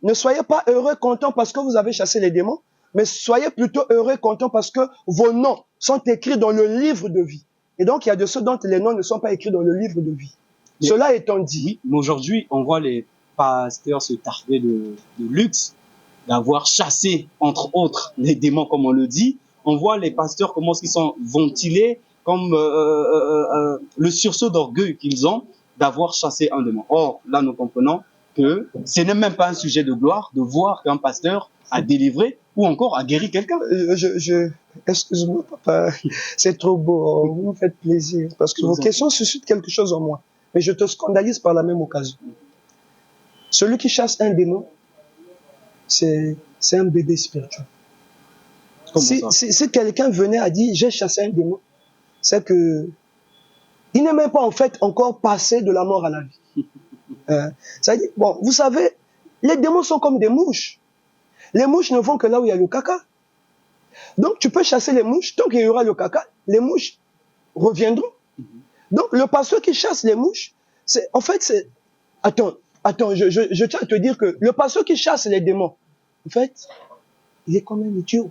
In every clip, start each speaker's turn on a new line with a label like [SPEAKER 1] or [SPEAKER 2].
[SPEAKER 1] ne soyez pas heureux, contents parce que vous avez chassé les démons, mais soyez plutôt heureux, contents parce que vos noms sont écrits dans le livre de vie. Et donc, il y a de ceux dont les noms ne sont pas écrits dans le livre de vie. Mais, cela étant dit.
[SPEAKER 2] Oui, mais aujourd'hui, on voit les pasteurs se targuer de luxe, d'avoir chassé, entre autres, les démons, comme on le dit. On voit les pasteurs comment ils sont ventilés, comme le sursaut d'orgueil qu'ils ont d'avoir chassé un démon. Or, là, nous comprenons que ce n'est même pas un sujet de gloire de voir qu'un pasteur a délivré ou encore a guéri quelqu'un.
[SPEAKER 1] Excuse-moi, papa, c'est trop beau, vous me faites plaisir, parce que vos questions suscitent quelque chose en moi. Mais je te scandalise par la même occasion. Celui qui chasse un démon, c'est un bébé spirituel. Si quelqu'un venait à dire « j'ai chassé un démon », c'est que il n'est même pas en fait encore passé de la mort à la vie. Ça dit, bon, vous savez, les démons sont comme des mouches. Les mouches ne vont que là où il y a le caca. Donc tu peux chasser les mouches, tant qu'il y aura le caca, les mouches reviendront. Donc le pasteur qui chasse les mouches, en fait c'est... Attends, je tiens à te dire que le pasteur qui chasse les démons, en fait, il est comme un idiot.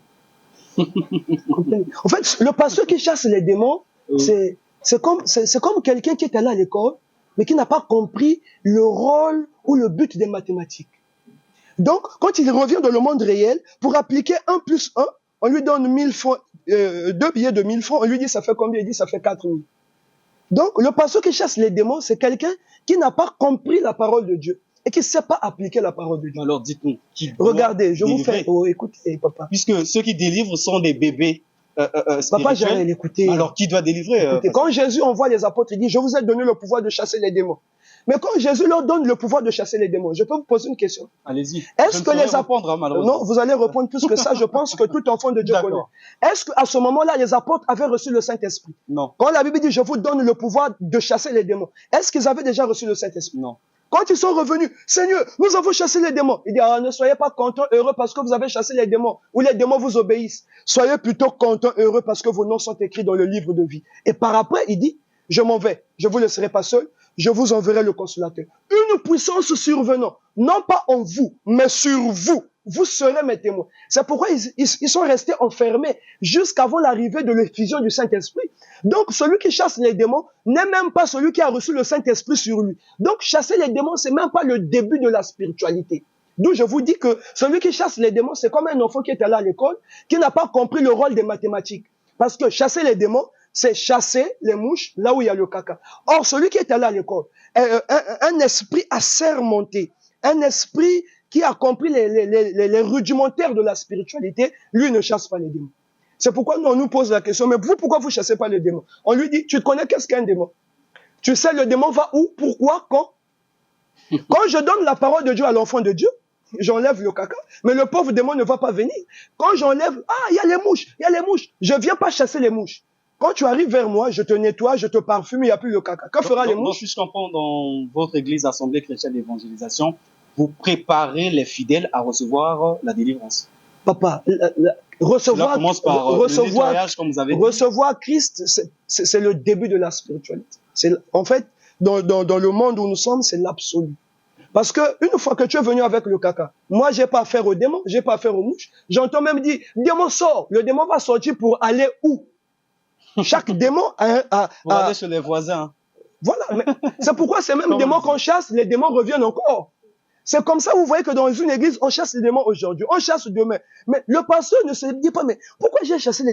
[SPEAKER 1] En fait, le pasteur qui chasse les démons, c'est comme quelqu'un qui est allé à l'école, mais qui n'a pas compris le rôle ou le but des mathématiques. Donc, quand il revient dans le monde réel, pour appliquer 1 plus 1, on lui donne 1000 francs, 2 billets de 1000 francs, on lui dit ça fait combien? Il dit ça fait 4000. Donc, le pasteur qui chasse les démons, c'est quelqu'un qui n'a pas compris la parole de Dieu et qui ne sait pas appliquer la parole de Dieu.
[SPEAKER 2] Alors, dites-nous.
[SPEAKER 1] Regardez, je vous fais... Oh, écoutez, papa.
[SPEAKER 2] Puisque ceux qui délivrent sont des bébés
[SPEAKER 1] papa, j'allais l'écouter.
[SPEAKER 2] Alors, qui doit délivrer
[SPEAKER 1] quand Jésus envoie les apôtres, il dit, je vous ai donné le pouvoir de chasser les démons. Mais quand Jésus leur donne le pouvoir de chasser les démons, je peux vous poser une question.
[SPEAKER 2] Allez-y.
[SPEAKER 1] Est-ce que les apôtres... Non, vous allez répondre plus que ça, je pense que tout enfant de Dieu connaît. Est-ce qu'à ce moment-là, les apôtres avaient reçu le Saint-Esprit?
[SPEAKER 2] Non.
[SPEAKER 1] Quand la Bible dit, je vous donne le pouvoir de chasser les démons, est-ce qu'ils avaient déjà reçu le Saint-Esprit?
[SPEAKER 2] Non.
[SPEAKER 1] Quand ils sont revenus, Seigneur, nous avons chassé les démons. Il dit, ne soyez pas contents, heureux parce que vous avez chassé les démons, ou les démons vous obéissent. Soyez plutôt contents, heureux parce que vos noms sont écrits dans le livre de vie. Et par après, il dit, je m'en vais, je vous laisserai pas seul, je vous enverrai le consolateur. Une puissance survenant, non pas en vous, mais sur vous. Vous serez mes témoins. C'est pourquoi ils sont restés enfermés jusqu'avant l'arrivée de l'effusion du Saint-Esprit. Donc, celui qui chasse les démons n'est même pas celui qui a reçu le Saint-Esprit sur lui. Donc, chasser les démons, c'est même pas le début de la spiritualité. D'où je vous dis que celui qui chasse les démons, c'est comme un enfant qui est allé à l'école, qui n'a pas compris le rôle des mathématiques. Parce que chasser les démons, c'est chasser les mouches là où il y a le caca. Or, celui qui est allé à l'école, un esprit assermenté, un esprit qui a compris les rudimentaires de la spiritualité, lui ne chasse pas les démons. C'est pourquoi nous, on nous pose la question, mais vous, pourquoi vous ne chassez pas les démons? On lui dit, tu connais qu'est-ce qu'un démon? Tu sais le démon va où? Pourquoi? Quand? Quand je donne la parole de Dieu à l'enfant de Dieu, j'enlève le caca, mais le pauvre démon ne va pas venir. Quand j'enlève, il y a les mouches, il y a les mouches. Je ne viens pas chasser les mouches. Quand tu arrives vers moi, je te nettoie, je te parfume, il n'y a plus le caca. Que fera les mouches?
[SPEAKER 2] Donc, je comprends, dans votre église, Assemblée chrétienne d'évangélisation, vous préparez les fidèles à recevoir la délivrance.
[SPEAKER 1] Papa, recevoir Christ, c'est le début de la spiritualité. En fait, dans le monde où nous sommes, c'est l'absolu. Parce que une fois que tu es venu avec le caca, moi, j'ai pas affaire aux démons, j'ai pas affaire aux mouches. J'entends même dire, démon sort. Le démon va sortir pour aller où? Chaque démon
[SPEAKER 2] Vous allez chez les voisins.
[SPEAKER 1] Voilà. C'est pourquoi ces mêmes démons qu'on chasse, les démons reviennent encore. C'est comme ça, vous voyez que dans une église, on chasse les démons aujourd'hui, on chasse demain. Mais le pasteur ne se dit pas, mais pourquoi j'ai chassé les démons?